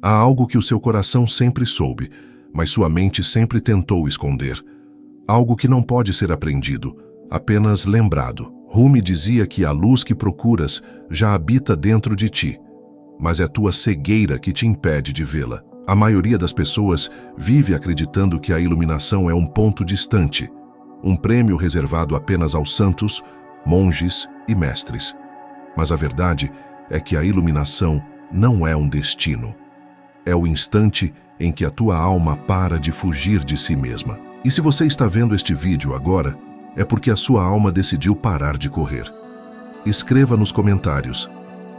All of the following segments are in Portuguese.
Há algo que o seu coração sempre soube, mas sua mente sempre tentou esconder. Algo que não pode ser aprendido, apenas lembrado. Rumi dizia que a luz que procuras já habita dentro de ti, mas é tua cegueira que te impede de vê-la. A maioria das pessoas vive acreditando que a iluminação é um ponto distante, um prêmio reservado apenas aos santos, monges e mestres. Mas a verdade é que a iluminação não é um destino. É o instante em que a tua alma para de fugir de si mesma. E se você está vendo este vídeo agora, é porque a sua alma decidiu parar de correr. Escreva nos comentários: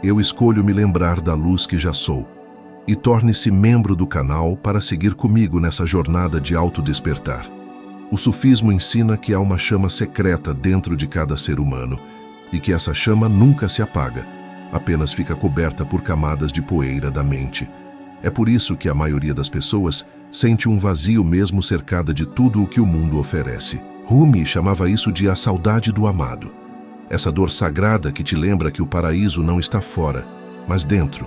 eu escolho me lembrar da luz que já sou. E torne-se membro do canal para seguir comigo nessa jornada de autodespertar. O sufismo ensina que há uma chama secreta dentro de cada ser humano e que essa chama nunca se apaga, apenas fica coberta por camadas de poeira da mente. É por isso que a maioria das pessoas sente um vazio mesmo cercada de tudo o que o mundo oferece. Rumi chamava isso de a saudade do amado. Essa dor sagrada que te lembra que o paraíso não está fora, mas dentro.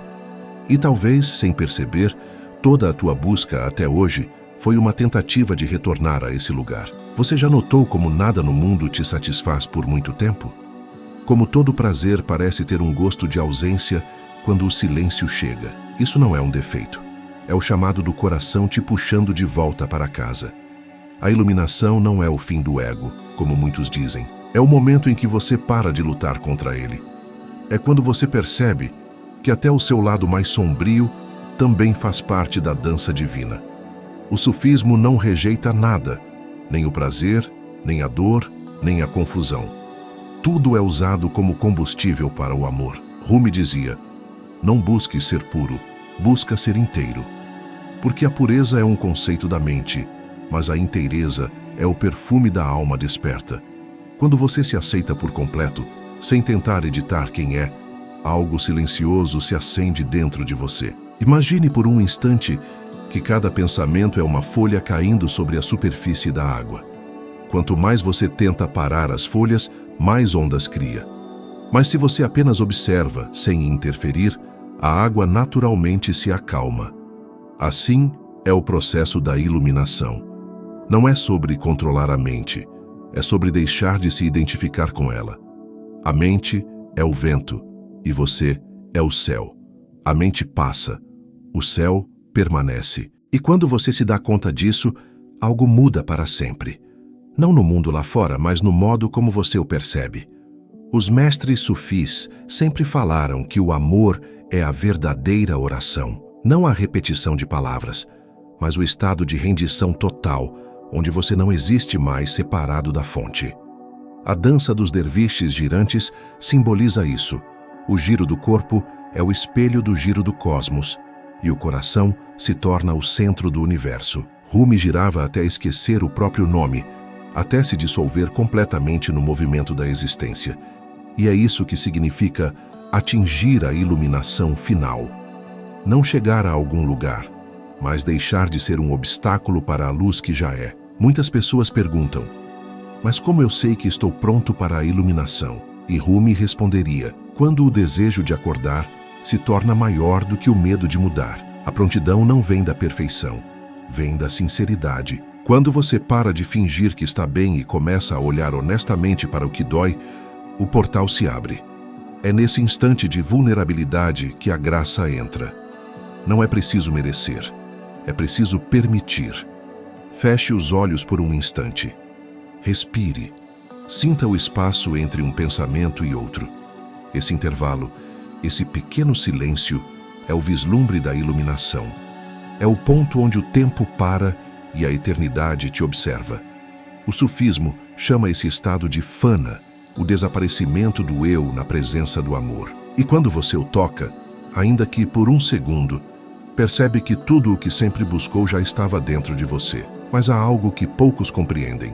E talvez, sem perceber, toda a tua busca até hoje foi uma tentativa de retornar a esse lugar. Você já notou como nada no mundo te satisfaz por muito tempo? Como todo prazer parece ter um gosto de ausência quando o silêncio chega. Isso não é um defeito. É o chamado do coração te puxando de volta para casa. A iluminação não é o fim do ego, como muitos dizem. É o momento em que você para de lutar contra ele. É quando você percebe que até o seu lado mais sombrio também faz parte da dança divina. O sufismo não rejeita nada, nem o prazer, nem a dor, nem a confusão. Tudo é usado como combustível para o amor. Rumi dizia: não busque ser puro, busca ser inteiro. Porque a pureza é um conceito da mente, mas a inteireza é o perfume da alma desperta. Quando você se aceita por completo, sem tentar editar quem é, algo silencioso se acende dentro de você. Imagine por um instante que cada pensamento é uma folha caindo sobre a superfície da água. Quanto mais você tenta parar as folhas, mais ondas cria. Mas se você apenas observa, sem interferir, a água naturalmente se acalma. Assim é o processo da iluminação. Não é sobre controlar a mente, é sobre deixar de se identificar com ela. A mente é o vento e você é o céu. A mente passa, o céu permanece. E quando você se dá conta disso, algo muda para sempre. Não no mundo lá fora, mas no modo como você o percebe. Os mestres sufis sempre falaram que o amor é a verdadeira oração. Não a repetição de palavras, mas o estado de rendição total, onde você não existe mais separado da fonte. A dança dos derviches girantes simboliza isso. O giro do corpo é o espelho do giro do cosmos, e o coração se torna o centro do universo. Rumi girava até esquecer o próprio nome, até se dissolver completamente no movimento da existência. E é isso que significa atingir a iluminação final. Não chegar a algum lugar, mas deixar de ser um obstáculo para a luz que já é. Muitas pessoas perguntam: mas como eu sei que estou pronto para a iluminação? E Rumi responderia: quando o desejo de acordar se torna maior do que o medo de mudar. A prontidão não vem da perfeição, vem da sinceridade. Quando você para de fingir que está bem e começa a olhar honestamente para o que dói, o portal se abre. É nesse instante de vulnerabilidade que a graça entra. Não é preciso merecer, é preciso permitir. Feche os olhos por um instante. Respire. Sinta o espaço entre um pensamento e outro. Esse intervalo, esse pequeno silêncio, é o vislumbre da iluminação. É o ponto onde o tempo para e a eternidade te observa. O sufismo chama esse estado de fana, o desaparecimento do eu na presença do amor. E quando você o toca, ainda que por um segundo, percebe que tudo o que sempre buscou já estava dentro de você. Mas há algo que poucos compreendem.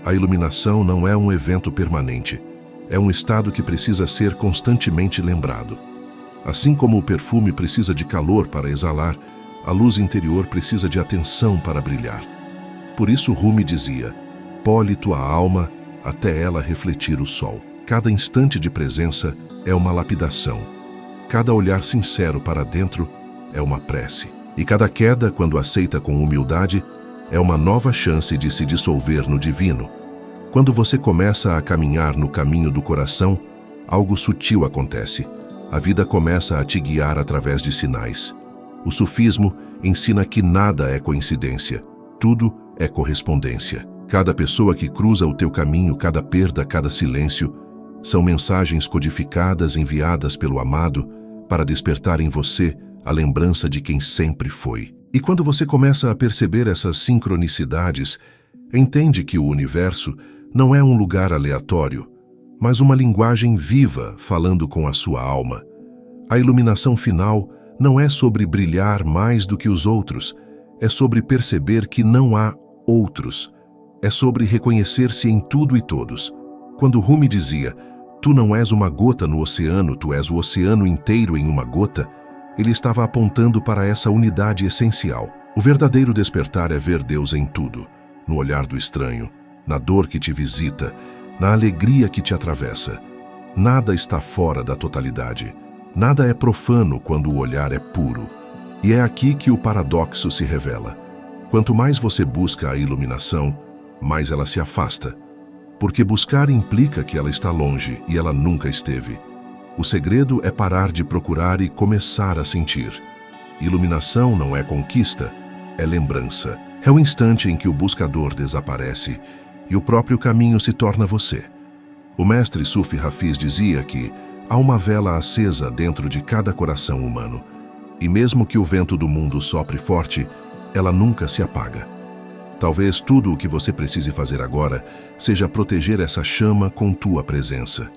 A iluminação não é um evento permanente. É um estado que precisa ser constantemente lembrado. Assim como o perfume precisa de calor para exalar, a luz interior precisa de atenção para brilhar. Por isso Rumi dizia: pole tua alma até ela refletir o sol. Cada instante de presença é uma lapidação. Cada olhar sincero para dentro é uma prece. E cada queda, quando aceita com humildade, é uma nova chance de se dissolver no divino. Quando você começa a caminhar no caminho do coração, algo sutil acontece. A vida começa a te guiar através de sinais. O sufismo ensina que nada é coincidência, tudo é correspondência. Cada pessoa que cruza o teu caminho, cada perda, cada silêncio, são mensagens codificadas enviadas pelo amado para despertar em você a lembrança de quem sempre foi. E quando você começa a perceber essas sincronicidades, entende que o universo não é um lugar aleatório, mas uma linguagem viva falando com a sua alma. A iluminação final não é sobre brilhar mais do que os outros, é sobre perceber que não há outros, é sobre reconhecer-se em tudo e todos. Quando Rumi dizia, tu não és uma gota no oceano, tu és o oceano inteiro em uma gota, ele estava apontando para essa unidade essencial. O verdadeiro despertar é ver Deus em tudo, no olhar do estranho, na dor que te visita, na alegria que te atravessa. Nada está fora da totalidade. Nada é profano quando o olhar é puro. E é aqui que o paradoxo se revela. Quanto mais você busca a iluminação, mais ela se afasta. Porque buscar implica que ela está longe e ela nunca esteve. O segredo é parar de procurar e começar a sentir. Iluminação não é conquista, é lembrança. É o instante em que o buscador desaparece e o próprio caminho se torna você. O mestre Sufi Hafiz dizia que há uma vela acesa dentro de cada coração humano, e mesmo que o vento do mundo sopre forte, ela nunca se apaga. Talvez tudo o que você precise fazer agora seja proteger essa chama com tua presença.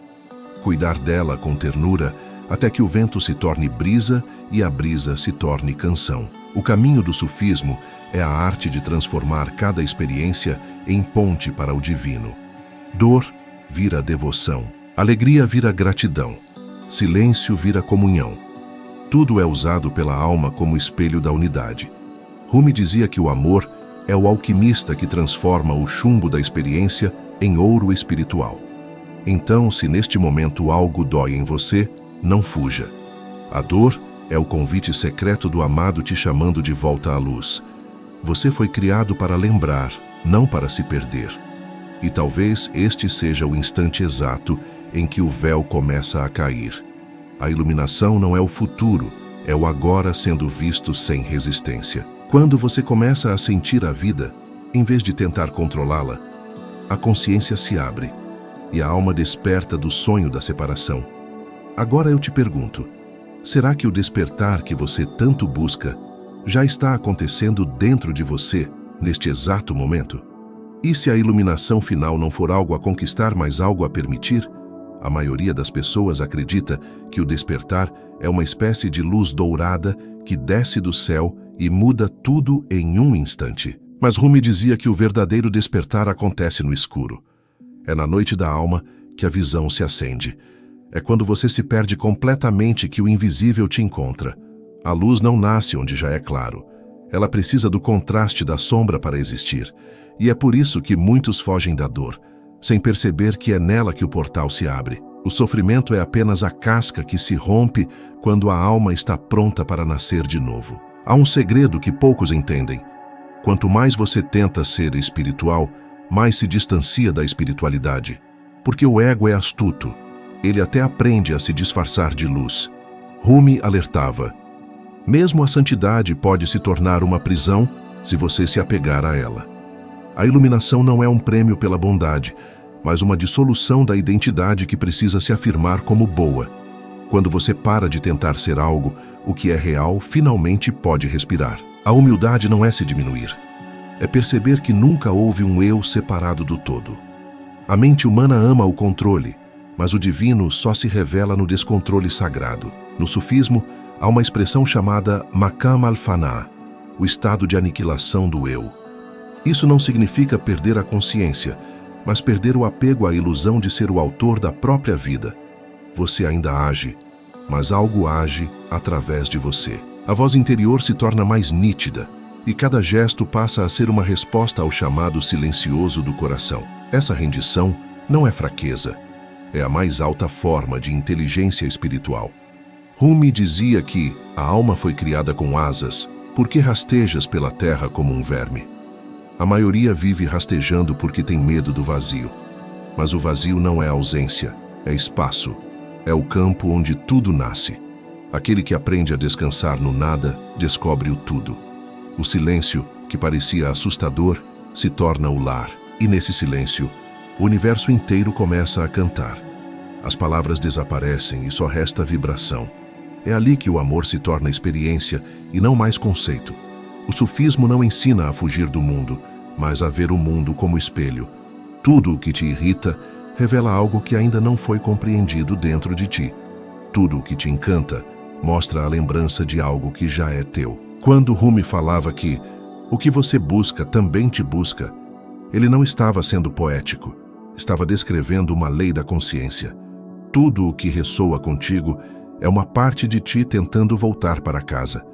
Cuidar dela com ternura até que o vento se torne brisa e a brisa se torne canção. O caminho do sufismo é a arte de transformar cada experiência em ponte para o divino. Dor vira devoção, alegria vira gratidão, silêncio vira comunhão. Tudo é usado pela alma como espelho da unidade. Rumi dizia que o amor é o alquimista que transforma o chumbo da experiência em ouro espiritual. Então, se neste momento algo dói em você, não fuja. A dor é o convite secreto do amado te chamando de volta à luz. Você foi criado para lembrar, não para se perder. E talvez este seja o instante exato em que o véu começa a cair. A iluminação não é o futuro, é o agora sendo visto sem resistência. Quando você começa a sentir a vida, em vez de tentar controlá-la, a consciência se abre e a alma desperta do sonho da separação. Agora eu te pergunto, será que o despertar que você tanto busca já está acontecendo dentro de você, neste exato momento? E se a iluminação final não for algo a conquistar, mas algo a permitir? A maioria das pessoas acredita que o despertar é uma espécie de luz dourada que desce do céu e muda tudo em um instante. Mas Rumi dizia que o verdadeiro despertar acontece no escuro. É na noite da alma que a visão se acende. É quando você se perde completamente que o invisível te encontra. A luz não nasce onde já é claro. Ela precisa do contraste da sombra para existir. E é por isso que muitos fogem da dor, sem perceber que é nela que o portal se abre. O sofrimento é apenas a casca que se rompe quando a alma está pronta para nascer de novo. Há um segredo que poucos entendem. Quanto mais você tenta ser espiritual, mais se distancia da espiritualidade. Porque o ego é astuto. Ele até aprende a se disfarçar de luz. Rumi alertava: mesmo a santidade pode se tornar uma prisão se você se apegar a ela. A iluminação não é um prêmio pela bondade, mas uma dissolução da identidade que precisa se afirmar como boa. Quando você para de tentar ser algo, o que é real finalmente pode respirar. A humildade não é se diminuir. É perceber que nunca houve um eu separado do todo. A mente humana ama o controle, mas o divino só se revela no descontrole sagrado. No sufismo, há uma expressão chamada Maqam al-Fana, o estado de aniquilação do eu. Isso não significa perder a consciência, mas perder o apego à ilusão de ser o autor da própria vida. Você ainda age, mas algo age através de você. A voz interior se torna mais nítida, e cada gesto passa a ser uma resposta ao chamado silencioso do coração. Essa rendição não é fraqueza, é a mais alta forma de inteligência espiritual. Rumi dizia que a alma foi criada com asas, Por que rastejas pela terra como um verme? A maioria vive rastejando porque tem medo do vazio. Mas o vazio não é ausência, é espaço. É o campo onde tudo nasce. Aquele que aprende a descansar no nada, descobre o tudo. O silêncio, que parecia assustador, se torna o lar. E nesse silêncio, o universo inteiro começa a cantar. As palavras desaparecem e só resta vibração. É ali que o amor se torna experiência e não mais conceito. O sufismo não ensina a fugir do mundo, mas a ver o mundo como espelho. Tudo o que te irrita revela algo que ainda não foi compreendido dentro de ti. Tudo o que te encanta mostra a lembrança de algo que já é teu. Quando Rumi falava que o que você busca também te busca, ele não estava sendo poético, estava descrevendo uma lei da consciência. Tudo o que ressoa contigo é uma parte de ti tentando voltar para casa.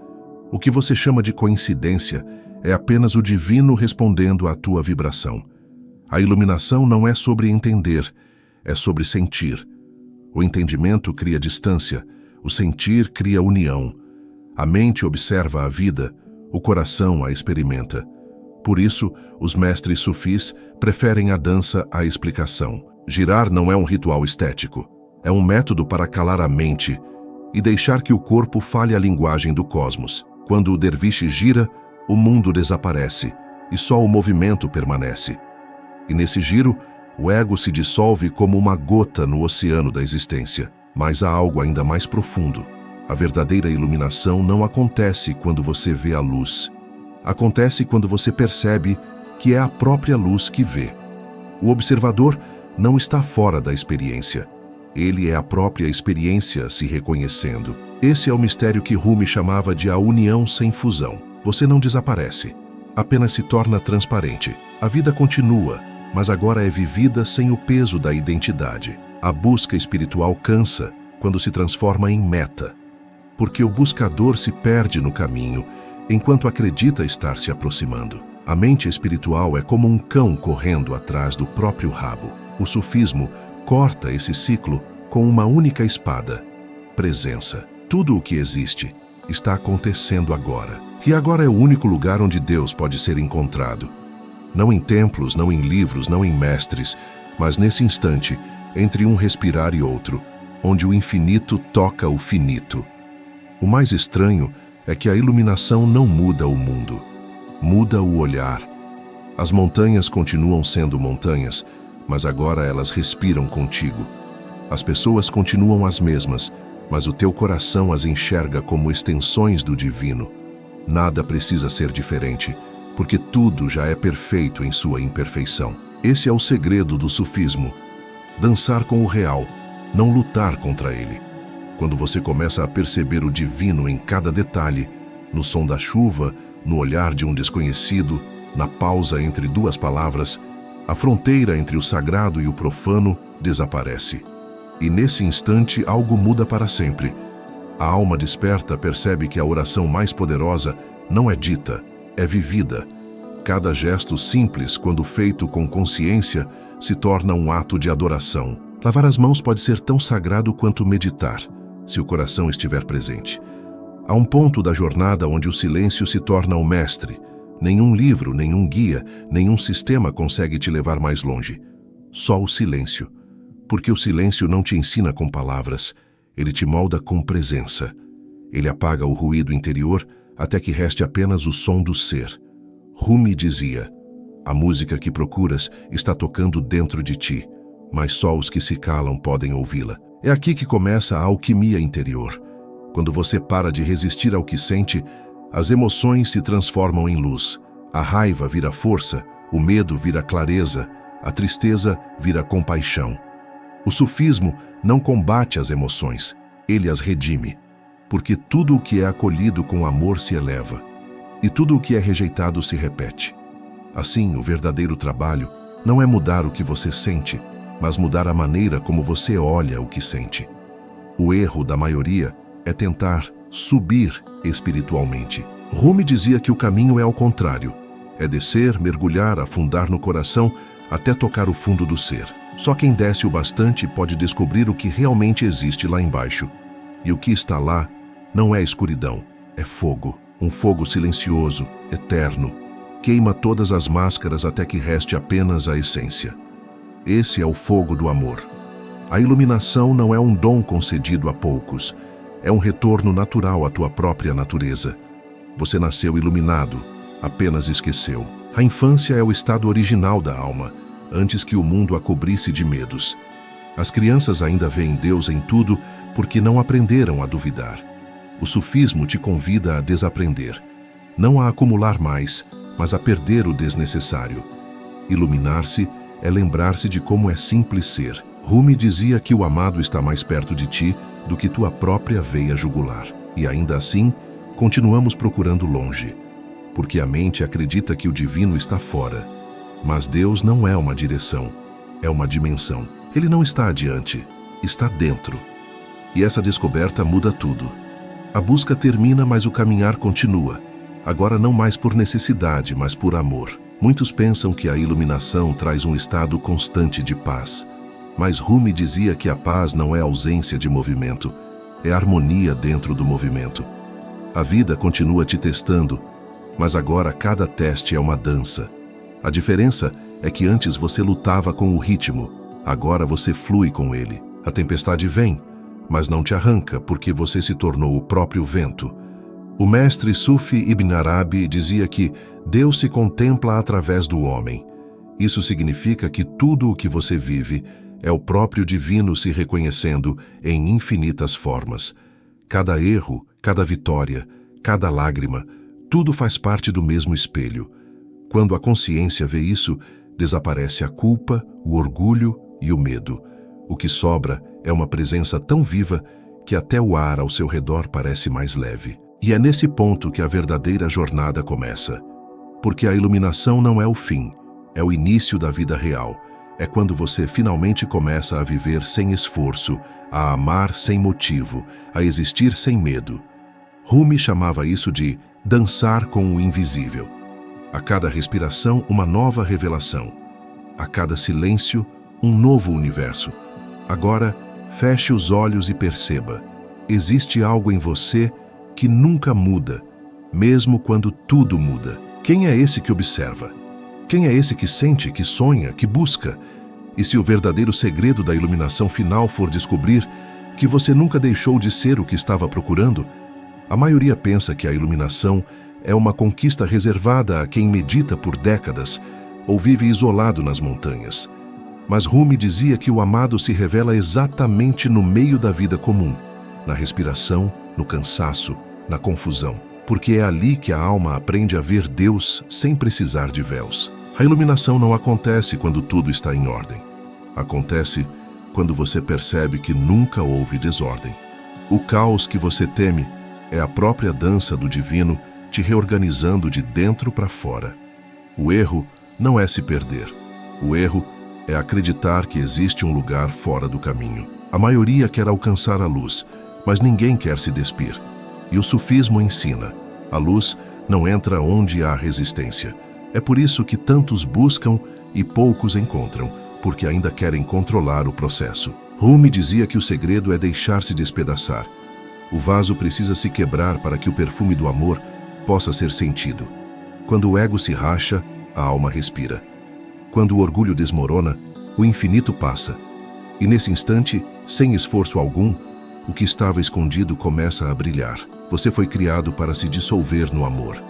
O que você chama de coincidência é apenas o divino respondendo à tua vibração. A iluminação não é sobre entender, é sobre sentir. O entendimento cria distância, o sentir cria união. A mente observa a vida, o coração a experimenta. Por isso, os mestres sufis preferem a dança à explicação. Girar não é um ritual estético, é um método para calar a mente e deixar que o corpo fale a linguagem do cosmos. Quando o derviche gira, o mundo desaparece e só o movimento permanece. E nesse giro, o ego se dissolve como uma gota no oceano da existência. Mas há algo ainda mais profundo. A verdadeira iluminação não acontece quando você vê a luz. Acontece quando você percebe que é a própria luz que vê. O observador não está fora da experiência. Ele é a própria experiência se reconhecendo. Esse é o mistério que Rumi chamava de a união sem fusão. Você não desaparece, apenas se torna transparente. A vida continua, mas agora é vivida sem o peso da identidade. A busca espiritual cansa quando se transforma em meta, porque o buscador se perde no caminho enquanto acredita estar se aproximando. A mente espiritual é como um cão correndo atrás do próprio rabo. O sufismo corta esse ciclo com uma única espada: presença. Tudo o que existe está acontecendo agora. E agora é o único lugar onde Deus pode ser encontrado. Não em templos, não em livros, não em mestres, mas nesse instante, entre um respirar e outro, onde o infinito toca o finito. O mais estranho é que a iluminação não muda o mundo, muda o olhar. As montanhas continuam sendo montanhas, mas agora elas respiram contigo. As pessoas continuam as mesmas, mas o teu coração as enxerga como extensões do divino. Nada precisa ser diferente, porque tudo já é perfeito em sua imperfeição. Esse é o segredo do sufismo. Dançar com o real, não lutar contra ele. Quando você começa a perceber o divino em cada detalhe, no som da chuva, no olhar de um desconhecido, na pausa entre duas palavras, a fronteira entre o sagrado e o profano desaparece. E nesse instante algo muda para sempre. A alma desperta percebe que a oração mais poderosa não é dita, é vivida. Cada gesto simples, quando feito com consciência, se torna um ato de adoração. Lavar as mãos pode ser tão sagrado quanto meditar, se o coração estiver presente. Há um ponto da jornada onde o silêncio se torna o mestre. Nenhum livro, nenhum guia, nenhum sistema consegue te levar mais longe. Só o silêncio. Porque o silêncio não te ensina com palavras, ele te molda com presença. Ele apaga o ruído interior até que reste apenas o som do ser. Rumi dizia: a música que procuras está tocando dentro de ti, mas só os que se calam podem ouvi-la. É aqui que começa a alquimia interior. Quando você para de resistir ao que sente, as emoções se transformam em luz. A raiva vira força, o medo vira clareza, a tristeza vira compaixão. O sufismo não combate as emoções, ele as redime, porque tudo o que é acolhido com amor se eleva, e tudo o que é rejeitado se repete. Assim, o verdadeiro trabalho não é mudar o que você sente, mas mudar a maneira como você olha o que sente. O erro da maioria é tentar subir espiritualmente. Rumi dizia que o caminho é ao contrário, é descer, mergulhar, afundar no coração até tocar o fundo do ser. Só quem desce o bastante pode descobrir o que realmente existe lá embaixo. E o que está lá não é escuridão, é fogo. um fogo silencioso, eterno, queima todas as máscaras até que reste apenas a essência. Esse é o fogo do amor. A iluminação não é um dom concedido a poucos, é um retorno natural à tua própria natureza. Você nasceu iluminado, apenas esqueceu. A infância é o estado original da alma, antes que o mundo a cobrisse de medos. As crianças ainda veem Deus em tudo porque não aprenderam a duvidar. O sufismo te convida a desaprender, não a acumular mais, mas a perder o desnecessário. Iluminar-se é lembrar-se de como é simples ser. Rumi dizia que o amado está mais perto de ti do que tua própria veia jugular. E ainda assim, continuamos procurando longe, porque a mente acredita que o divino está fora. Mas Deus não é uma direção, é uma dimensão. Ele não está adiante, está dentro. E essa descoberta muda tudo. A busca termina, mas o caminhar continua. Agora não mais por necessidade, mas por amor. Muitos pensam que a iluminação traz um estado constante de paz. Mas Rumi dizia que a paz não é ausência de movimento, é harmonia dentro do movimento. A vida continua te testando, mas agora cada teste é uma dança. A diferença é que antes você lutava com o ritmo, agora você flui com ele. A tempestade vem, mas não te arranca porque você se tornou o próprio vento. O mestre Sufi Ibn Arabi dizia que Deus se contempla através do homem. Isso significa que tudo o que você vive é o próprio divino se reconhecendo em infinitas formas. Cada erro, cada vitória, cada lágrima, tudo faz parte do mesmo espelho. Quando a consciência vê isso, desaparece a culpa, o orgulho e o medo. O que sobra é uma presença tão viva que até o ar ao seu redor parece mais leve. E é nesse ponto que a verdadeira jornada começa. Porque a iluminação não é o fim, é o início da vida real. É quando você finalmente começa a viver sem esforço, a amar sem motivo, a existir sem medo. Rumi chamava isso de dançar com o invisível. A cada respiração, uma nova revelação. A cada silêncio, um novo universo. Agora, feche os olhos e perceba. Existe algo em você que nunca muda, mesmo quando tudo muda. Quem é esse que observa? Quem é esse que sente, que sonha, que busca? E se o verdadeiro segredo da iluminação final for descobrir que você nunca deixou de ser o que estava procurando? A maioria pensa que a iluminação é uma conquista reservada a quem medita por décadas ou vive isolado nas montanhas. Mas Rumi dizia que o amado se revela exatamente no meio da vida comum, na respiração, no cansaço, na confusão, porque é ali que a alma aprende a ver Deus sem precisar de véus. A iluminação não acontece quando tudo está em ordem. Acontece quando você percebe que nunca houve desordem. O caos que você teme é a própria dança do divino te reorganizando de dentro para fora. O erro não é se perder. O erro é acreditar que existe um lugar fora do caminho. A maioria quer alcançar a luz, mas ninguém quer se despir. E o sufismo ensina: a luz não entra onde há resistência. É por isso que tantos buscam e poucos encontram, porque ainda querem controlar o processo. Rumi dizia que o segredo é deixar-se despedaçar. O vaso precisa se quebrar para que o perfume do amor possa ser sentido. Quando o ego se racha, a alma respira. Quando o orgulho desmorona, o infinito passa. E nesse instante, sem esforço algum, o que estava escondido começa a brilhar. Você foi criado para se dissolver no amor.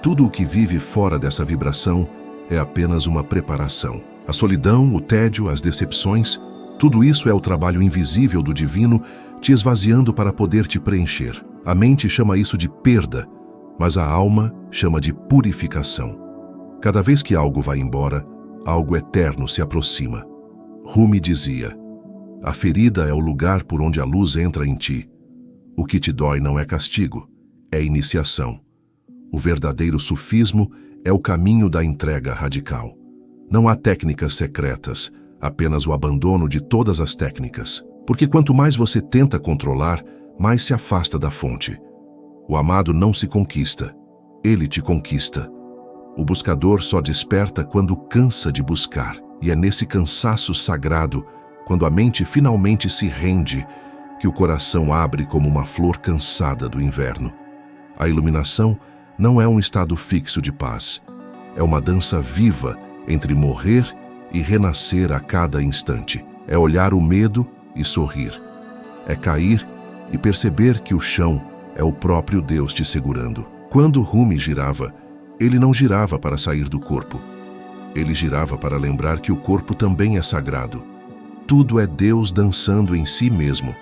Tudo o que vive fora dessa vibração é apenas uma preparação. A solidão, o tédio, as decepções, tudo isso é o trabalho invisível do divino te esvaziando para poder te preencher. A mente chama isso de perda, mas a alma chama de purificação. Cada vez que algo vai embora, algo eterno se aproxima. Rumi dizia: a ferida é o lugar por onde a luz entra em ti. O que te dói não é castigo, é iniciação. O verdadeiro sufismo é o caminho da entrega radical. Não há técnicas secretas, apenas o abandono de todas as técnicas. Porque quanto mais você tenta controlar, mais se afasta da fonte. O amado não se conquista, ele te conquista. O buscador só desperta quando cansa de buscar. E é nesse cansaço sagrado, quando a mente finalmente se rende, que o coração abre como uma flor cansada do inverno. A iluminação não é um estado fixo de paz. É uma dança viva entre morrer e renascer a cada instante. É olhar o medo e sorrir. É cair e perceber que o chão é o próprio Deus te segurando. Quando Rumi girava, ele não girava para sair do corpo. Ele girava para lembrar que o corpo também é sagrado. Tudo é Deus dançando em si mesmo.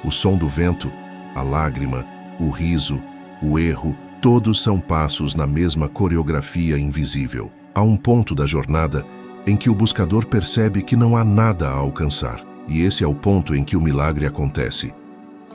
O som do vento, a lágrima, o riso, o erro, todos são passos na mesma coreografia invisível. Há um ponto da jornada em que o buscador percebe que não há nada a alcançar. E esse é o ponto em que o milagre acontece.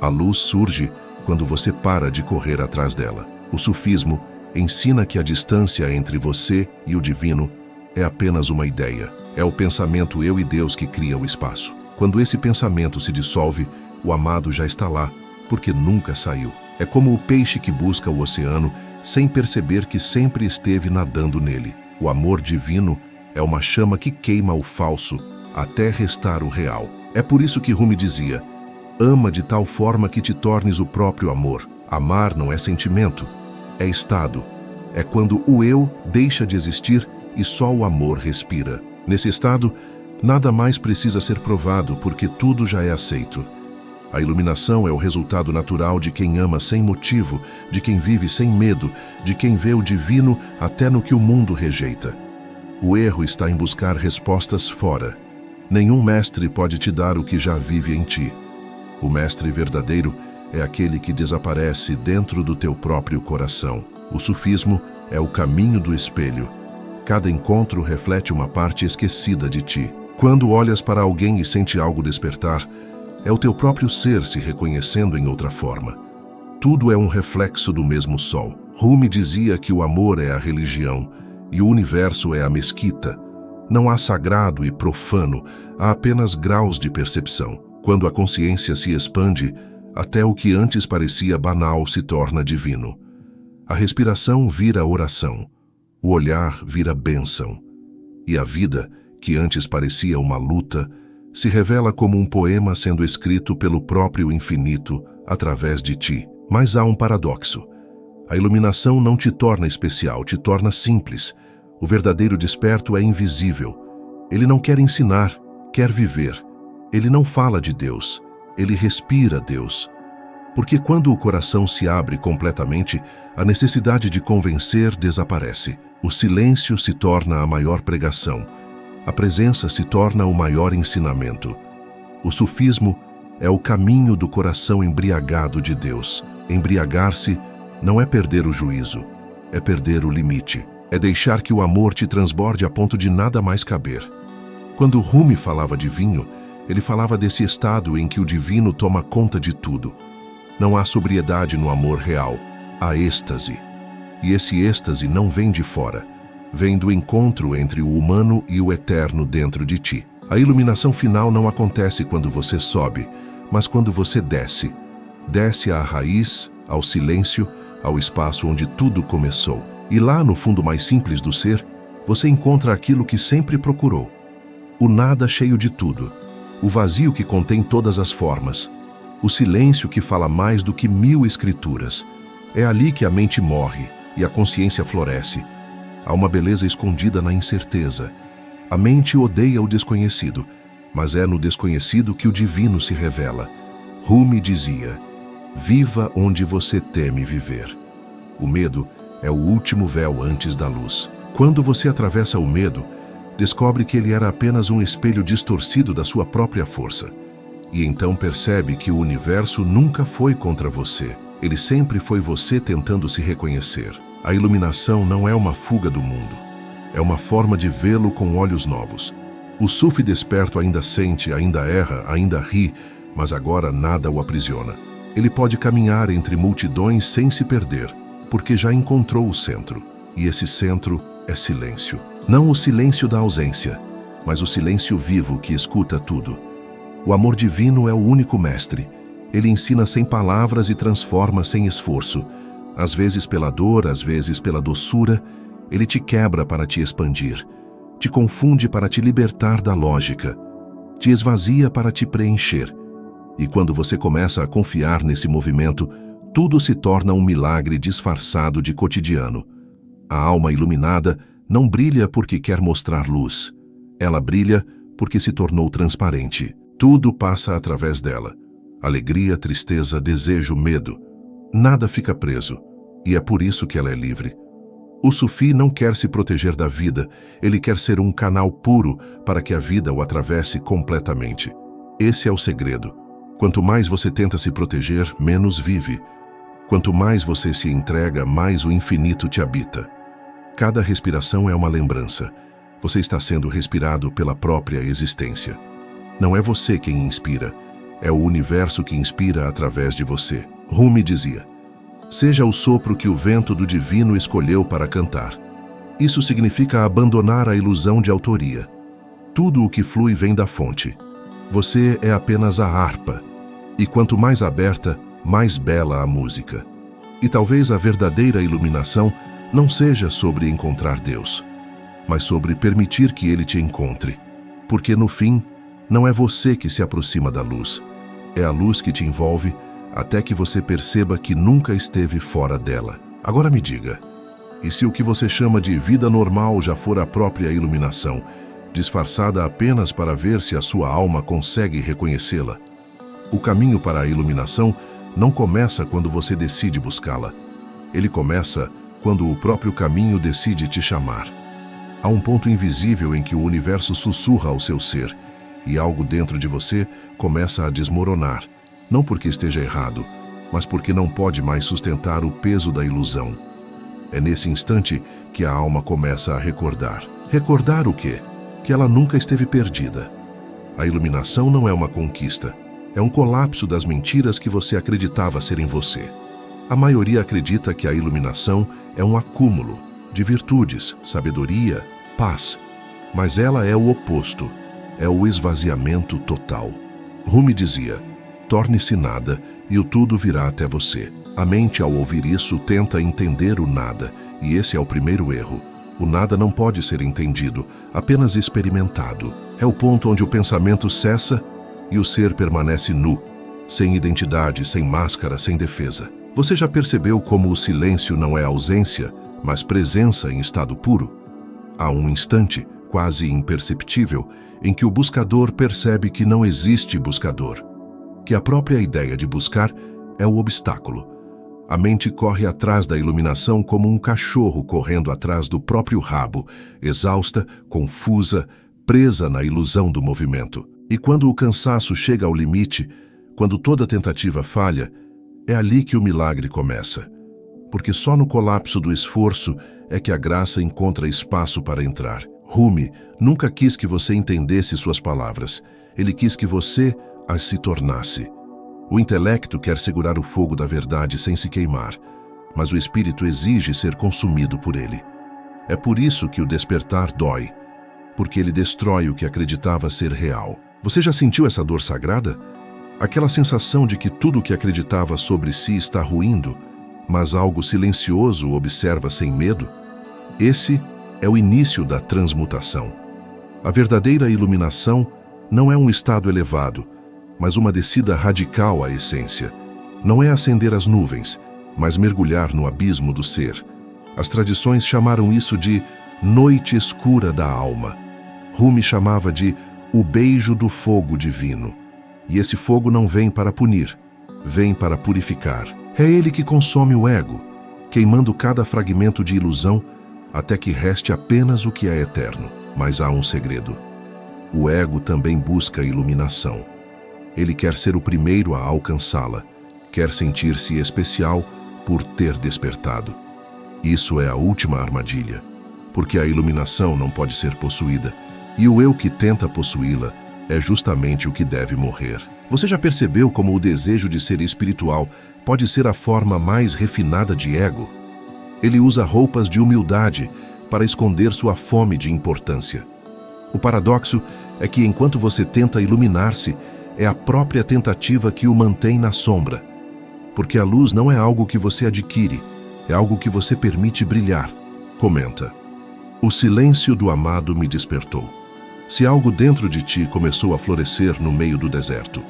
A luz surge quando você para de correr atrás dela. O sufismo ensina que a distância entre você e o divino é apenas uma ideia. É o pensamento eu e Deus que cria o espaço. Quando esse pensamento se dissolve, o amado já está lá, porque nunca saiu. É como o peixe que busca o oceano sem perceber que sempre esteve nadando nele. O amor divino é uma chama que queima o falso até restar o real. É por isso que Rumi dizia: ama de tal forma que te tornes o próprio amor. Amar não é sentimento, é estado. É quando o eu deixa de existir e só o amor respira. Nesse estado, nada mais precisa ser provado porque tudo já é aceito. A iluminação é o resultado natural de quem ama sem motivo, de quem vive sem medo, de quem vê o divino até no que o mundo rejeita. O erro está em buscar respostas fora. Nenhum mestre pode te dar o que já vive em ti. O mestre verdadeiro é aquele que desaparece dentro do teu próprio coração. O sufismo é o caminho do espelho. Cada encontro reflete uma parte esquecida de ti. Quando olhas para alguém e sente algo despertar, é o teu próprio ser se reconhecendo em outra forma. Tudo é um reflexo do mesmo sol. Rumi dizia que o amor é a religião e o universo é a mesquita. Não há sagrado e profano, há apenas graus de percepção. Quando a consciência se expande, até o que antes parecia banal se torna divino. A respiração vira oração, o olhar vira bênção. E a vida, que antes parecia uma luta, se revela como um poema sendo escrito pelo próprio infinito através de ti. Mas há um paradoxo. A iluminação não te torna especial, te torna simples. O verdadeiro desperto é invisível. Ele não quer ensinar, quer viver. Ele não fala de Deus, ele respira Deus. Porque quando o coração se abre completamente, a necessidade de convencer desaparece. O silêncio se torna a maior pregação. A presença se torna o maior ensinamento. O sufismo é o caminho do coração embriagado de Deus. Embriagar-se não é perder o juízo, é perder o limite. É deixar que o amor te transborde a ponto de nada mais caber. Quando Rumi falava de vinho, ele falava desse estado em que o divino toma conta de tudo. Não há sobriedade no amor real, há êxtase. E esse êxtase não vem de fora, vem do encontro entre o humano e o eterno dentro de ti. A iluminação final não acontece quando você sobe, mas quando você desce. Desce à raiz, ao silêncio, ao espaço onde tudo começou. E lá, no fundo mais simples do ser, você encontra aquilo que sempre procurou. O nada cheio de tudo. O vazio que contém todas as formas. O silêncio que fala mais do que 1000 escrituras. É ali que a mente morre e a consciência floresce. Há uma beleza escondida na incerteza. A mente odeia o desconhecido, mas é no desconhecido que o divino se revela. Rumi dizia: viva onde você teme viver. O medo é o último véu antes da luz. Quando você atravessa o medo, descobre que ele era apenas um espelho distorcido da sua própria força. E então percebe que o universo nunca foi contra você. Ele sempre foi você tentando se reconhecer. A iluminação não é uma fuga do mundo. É uma forma de vê-lo com olhos novos. O sufi desperto ainda sente, ainda erra, ainda ri, mas agora nada o aprisiona. Ele pode caminhar entre multidões sem se perder, porque já encontrou o centro. E esse centro é silêncio. Não o silêncio da ausência, mas o silêncio vivo que escuta tudo. O amor divino é o único mestre. Ele ensina sem palavras e transforma sem esforço. Às vezes pela dor, às vezes pela doçura. Ele te quebra para te expandir. Te confunde para te libertar da lógica. Te esvazia para te preencher. E quando você começa a confiar nesse movimento, tudo se torna um milagre disfarçado de cotidiano. A alma iluminada não brilha porque quer mostrar luz. Ela brilha porque se tornou transparente. Tudo passa através dela. Alegria, tristeza, desejo, medo. Nada fica preso. E é por isso que ela é livre. O sufi não quer se proteger da vida, ele quer ser um canal puro para que a vida o atravesse completamente. Esse é o segredo. Quanto mais você tenta se proteger, menos vive. Quanto mais você se entrega, mais o infinito te habita. Cada respiração é uma lembrança. Você está sendo respirado pela própria existência. Não é você quem inspira, é o universo que inspira através de você. Rumi dizia: seja o sopro que o vento do divino escolheu para cantar. Isso significa abandonar a ilusão de autoria. Tudo o que flui vem da fonte. Você é apenas a harpa. E quanto mais aberta, mais bela a música. E talvez a verdadeira iluminação não seja sobre encontrar Deus, mas sobre permitir que Ele te encontre. Porque no fim, não é você que se aproxima da luz. É a luz que te envolve até que você perceba que nunca esteve fora dela. Agora me diga, e se o que você chama de vida normal já for a própria iluminação, disfarçada apenas para ver se a sua alma consegue reconhecê-la? O caminho para a iluminação não começa quando você decide buscá-la. Ele começa quando o próprio caminho decide te chamar. Há um ponto invisível em que o universo sussurra ao seu ser, e algo dentro de você começa a desmoronar, não porque esteja errado, mas porque não pode mais sustentar o peso da ilusão. É nesse instante que a alma começa a recordar. Recordar o quê? Que ela nunca esteve perdida. A iluminação não é uma conquista, é um colapso das mentiras que você acreditava serem você. A maioria acredita que a iluminação é um acúmulo de virtudes, sabedoria, paz, mas ela é o oposto. É o esvaziamento total. Rumi dizia: torne-se nada e o tudo virá até você. A mente, ao ouvir isso, tenta entender o nada, e esse é o primeiro erro. O nada não pode ser entendido, apenas experimentado. É o ponto onde o pensamento cessa e o ser permanece nu, sem identidade, sem máscara, sem defesa. Você já percebeu como o silêncio não é ausência, mas presença em estado puro? Há um instante, quase imperceptível, em que o buscador percebe que não existe buscador, que a própria ideia de buscar é o obstáculo. A mente corre atrás da iluminação como um cachorro correndo atrás do próprio rabo, exausta, confusa, presa na ilusão do movimento. E quando o cansaço chega ao limite, quando toda tentativa falha, é ali que o milagre começa. Porque só no colapso do esforço é que a graça encontra espaço para entrar. Rumi nunca quis que você entendesse suas palavras. Ele quis que você as se tornasse. O intelecto quer segurar o fogo da verdade sem se queimar, mas o espírito exige ser consumido por ele. É por isso que o despertar dói, porque ele destrói o que acreditava ser real. Você já sentiu essa dor sagrada? Aquela sensação de que tudo o que acreditava sobre si está ruindo, mas algo silencioso o observa sem medo? Esse é o início da transmutação. A verdadeira iluminação não é um estado elevado, mas uma descida radical à essência. Não é ascender as nuvens, mas mergulhar no abismo do ser. As tradições chamaram isso de noite escura da alma. Rumi chamava de o beijo do fogo divino. E esse fogo não vem para punir, vem para purificar. É ele que consome o ego, queimando cada fragmento de ilusão até que reste apenas o que é eterno. Mas há um segredo. O ego também busca iluminação. Ele quer ser o primeiro a alcançá-la, quer sentir-se especial por ter despertado. Isso é a última armadilha, porque a iluminação não pode ser possuída, e o eu que tenta possuí-la é justamente o que deve morrer. Você já percebeu como o desejo de ser espiritual pode ser a forma mais refinada de ego? Ele usa roupas de humildade para esconder sua fome de importância. O paradoxo é que enquanto você tenta iluminar-se, é a própria tentativa que o mantém na sombra. Porque a luz não é algo que você adquire, é algo que você permite brilhar. Comenta: o silêncio do amado me despertou. Se algo dentro de ti começou a florescer no meio do deserto,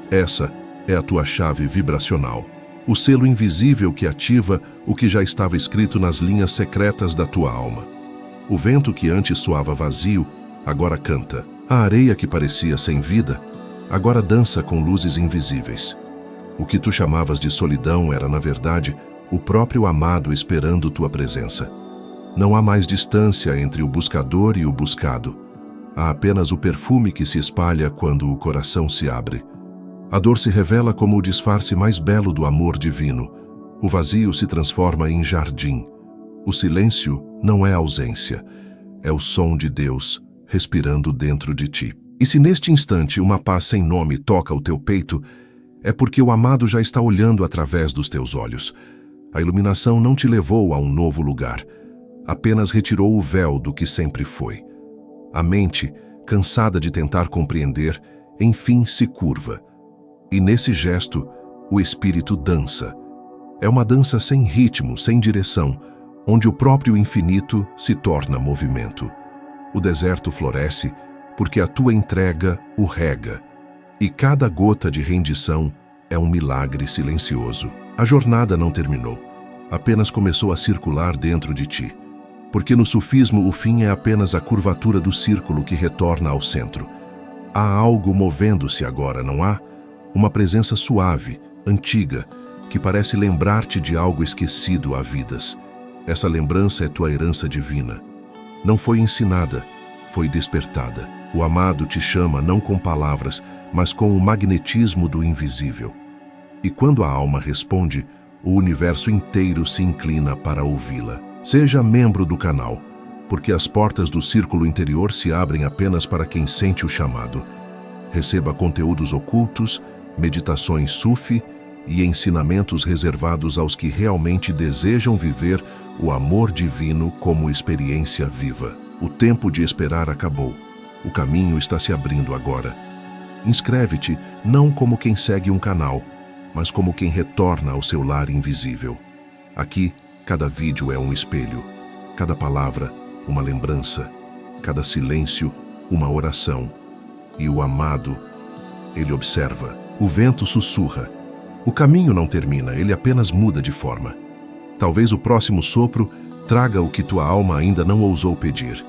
essa é a tua chave vibracional. o selo invisível que ativa o que já estava escrito nas linhas secretas da tua alma. O vento que antes soava vazio, agora canta. A areia que parecia sem vida, agora dança com luzes invisíveis. O que tu chamavas de solidão era, na verdade, o próprio amado esperando tua presença. Não há mais distância entre o buscador e o buscado. Há apenas o perfume que se espalha quando o coração se abre. A dor se revela como o disfarce mais belo do amor divino. O vazio se transforma em jardim. O silêncio não é ausência, é o som de Deus respirando dentro de ti. E se neste instante uma paz sem nome toca o teu peito, é porque o amado já está olhando através dos teus olhos. A iluminação não te levou a um novo lugar, apenas retirou o véu do que sempre foi. A mente, cansada de tentar compreender, enfim se curva. E nesse gesto, o espírito dança. É uma dança sem ritmo, sem direção, onde o próprio infinito se torna movimento. O deserto floresce porque a tua entrega o rega, e cada gota de rendição é um milagre silencioso. A jornada não terminou, apenas começou a circular dentro de ti, porque no sufismo o fim é apenas a curvatura do círculo que retorna ao centro. Há algo movendo-se agora, não há? Uma presença suave, antiga, que parece lembrar-te de algo esquecido há vidas. Essa lembrança é tua herança divina. Não foi ensinada, foi despertada. O amado te chama não com palavras, mas com o magnetismo do invisível. E quando a alma responde, o universo inteiro se inclina para ouvi-la. Seja membro do canal, porque as portas do círculo interior se abrem apenas para quem sente o chamado. Receba conteúdos ocultos, meditações sufi e ensinamentos reservados aos que realmente desejam viver o amor divino como experiência viva. O tempo de esperar acabou. O caminho está se abrindo agora. Inscreve-te não como quem segue um canal, mas como quem retorna ao seu lar invisível. Aqui, cada vídeo é um espelho, cada palavra, uma lembrança, cada silêncio, uma oração. E o amado, ele observa. O vento sussurra. O caminho não termina, ele apenas muda de forma. Talvez o próximo sopro traga o que tua alma ainda não ousou pedir.